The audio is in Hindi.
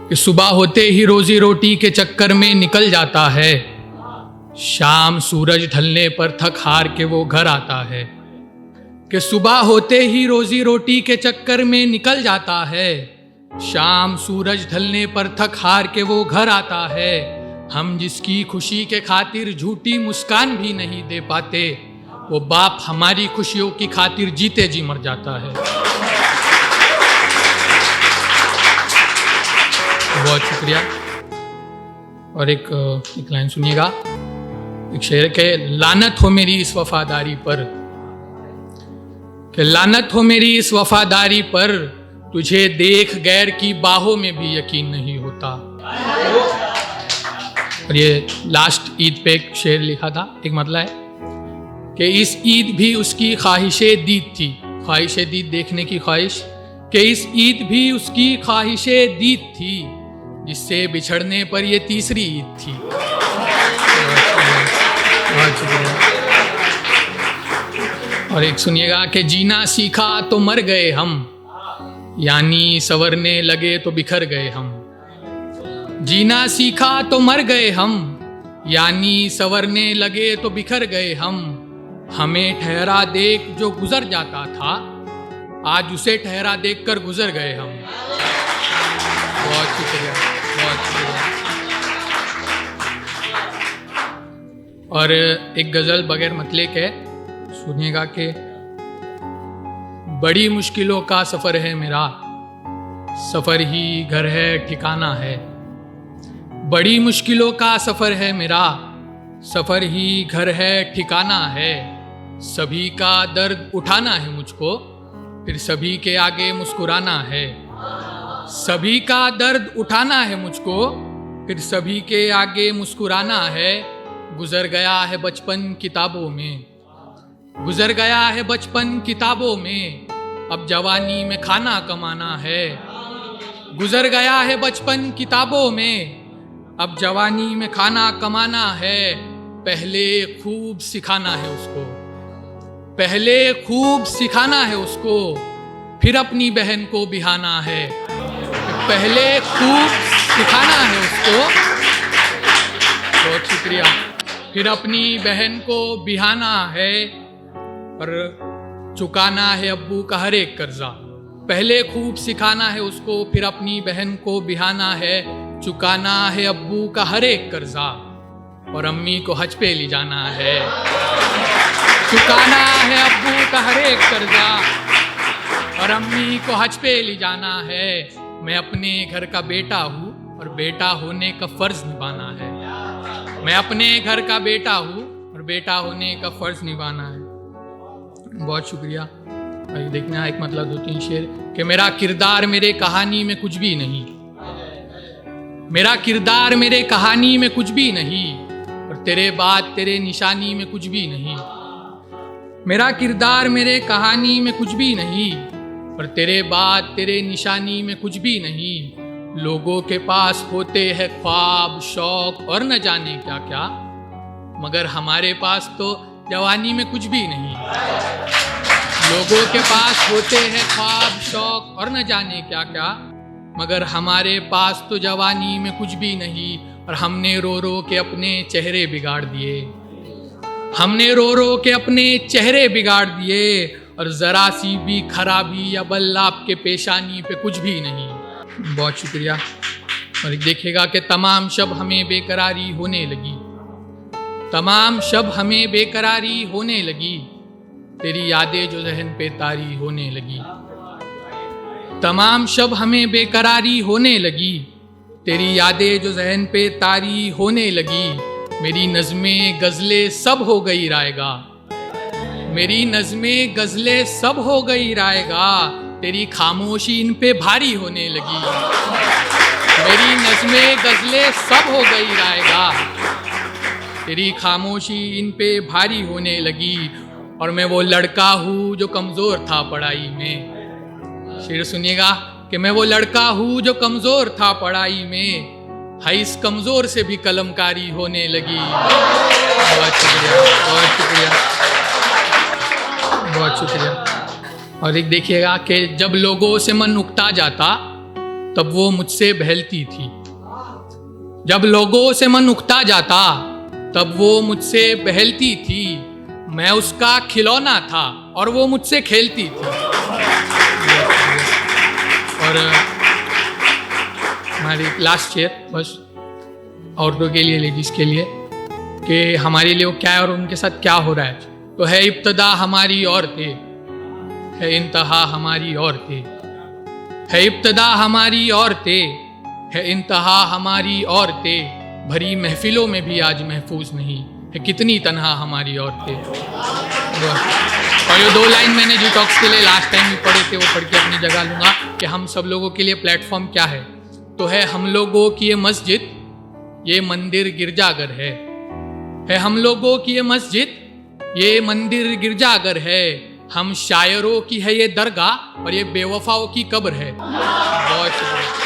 कि सुबह होते ही रोजी रोटी के चक्कर में निकल जाता है, शाम सूरज ढलने पर थक हार के वो घर आता है। कि सुबह होते ही रोजी रोटी के चक्कर में निकल जाता है, शाम सूरज ढलने पर थक हार के वो घर आता है। हम जिसकी खुशी के खातिर झूठी मुस्कान भी नहीं दे पाते, वो बाप हमारी खुशियों की खातिर जीते जी मर जाता है। बहुत शुक्रिया। और एक लाइन सुनिएगा, एक शेर के, लानत हो मेरी इस वफादारी पर, कि लानत हो मेरी इस वफादारी पर, तुझे देख गैर की बाहों में भी यकीन नहीं होता। और ये लास्ट ईद पे एक शेर लिखा था, एक मतलब है कि इस ईद भी उसकी ख्वाहिशे दीद थी, ख्वाहिशे दीद देखने की ख्वाहिश, कि इस ईद भी उसकी ख्वाहिशे दीद थी, जिससे बिछड़ने पर ये तीसरी ईद थी। बहुत शुक्रिया। और एक सुनिएगा कि जीना सीखा तो मर गए हम, यानी संवरने लगे तो बिखर गए हम। जीना सीखा तो मर गए हम, यानी संवरने लगे तो बिखर गए हम। हमें ठहरा देख जो गुजर जाता था, आज उसे ठहरा देख कर गुजर गए हम। बहुत शुक्रिया, बहुत शुक्रिया। और एक गजल बगैर मतलब है, सुनिएगा कि बड़ी मुश्किलों का सफर है मेरा, सफर ही घर है ठिकाना है। बड़ी मुश्किलों का सफर है मेरा, सफर ही घर है ठिकाना है। सभी का दर्द उठाना है मुझको, फिर सभी के आगे मुस्कुराना है। सभी का दर्द उठाना है मुझको, फिर सभी के आगे मुस्कुराना है। गुजर गया है बचपन किताबों में, गुजर गया है बचपन किताबों में, अब जवानी में खाना कमाना है। गुजर गया है बचपन किताबों में, अब जवानी में खाना कमाना है। पहले खूब सिखाना है उसको, पहले खूब सिखाना है उसको, फिर अपनी बहन को बिहाना है। पहले खूब सिखाना है उसको, बहुत शुक्रिया, फिर अपनी बहन को बिहाना है, और चुकाना है अब्बू का हर एक कर्जा। पहले खूब सिखाना है उसको, फिर अपनी बहन को बिहाना है। चुकाना है अब्बू का हर एक कर्जा, और अम्मी को हज पे ले जाना है। चुकाना है अब्बू का हर एक कर्जा, और अम्मी को हज पे ले जाना है। मैं अपने घर का बेटा हूँ, और बेटा होने का फर्ज निभाना है। मैं अपने घर का बेटा हूँ, और बेटा होने का फर्ज निभाना है। बहुत शुक्रिया। देखना एक मतलब 2-3 शेर, कि मेरा किरदार मेरे कहानी में कुछ भी नहीं, मेरा किरदार मेरे कहानी में कुछ भी नहीं, और तेरे बाद तेरे निशानी में कुछ भी नहीं। मेरा किरदार मेरे कहानी में कुछ भी नहीं, और तेरे बाद तेरे निशानी में कुछ भी नहीं। लोगों के पास होते हैं ख्वाब शौक और न जाने क्या क्या, मगर हमारे पास तो जवानी में कुछ भी नहीं। लोगों के पास होते हैं ख्वाब शौक और न जाने क्या क्या, मगर हमारे पास तो जवानी में कुछ भी नहीं। और हमने रो रो के अपने चेहरे बिगाड़ दिए, हमने रो रो के अपने चेहरे बिगाड़ दिए, और जरा सी भी खराबी या बल्लाप के पेशानी पे कुछ भी नहीं। बहुत शुक्रिया। और देखिएगा कि तमाम शब हमें बेकरारी होने लगी, तमाम शब हमें बेकरारी होने लगी, तेरी यादें जो ज़हन पे तारी होने लगी। तमाम शब हमें बेकरारी होने लगी, तेरी यादें जो ज़हन पे तारी होने लगी। मेरी नज़में गज़लें सब हो गई रायगा, मेरी नज़में गज़लें सब हो गई रायगा, तेरी खामोशी इन पे भारी होने लगी। मेरी नज़में गज़लें सब हो गई रायगा, तेरी खामोशी इन पे भारी होने लगी। और मैं वो लड़का हूँ जो कमज़ोर था पढ़ाई में। शेर सुनिएगा कि मैं वो लड़का हूँ जो कमज़ोर था पढ़ाई में, है इस कमज़ोर से भी कलमकारी होने लगी। बहुत शुक्रिया, बहुत शुक्रिया, बहुत शुक्रिया। और एक देखिएगा कि जब लोगों से मन उकता जाता तब वो मुझसे बहलती थी। जब लोगों से मन उकता जाता तब वो मुझसे बहलती थी। मैं उसका खिलौना था और वो मुझसे खेलती थी। और हमारी लास्ट शेयर बस औरतों के लिए, लेडीज के लिए, कि हमारे लिए वो क्या है और उनके साथ क्या हो रहा है। तो है इब्तदा हमारी औरतें, है इंतहा हमारी औरतें, है इब्तदा हमारी औरतें, है इंतहा हमारी औरतें, भरी महफिलों में भी आज महफूज नहीं है कितनी तन्हा हमारी औरतें। और ये 2 लाइन मैंने डिटॉक्स के लिए लास्ट टाइम भी पढ़े थे, वो पढ़ के अपनी जगह लूँगा कि हम सब लोगों के लिए प्लेटफॉर्म क्या है। तो है हम लोगों की ये मस्जिद, ये मंदिर गिरजाघर है हम लोगों की ये मस्जिद, ये मंदिर गिरजाघर है। हम शायरों की है ये दरगाह और ये बेवफाओं की कब्र है। बहुत शुक्रिया।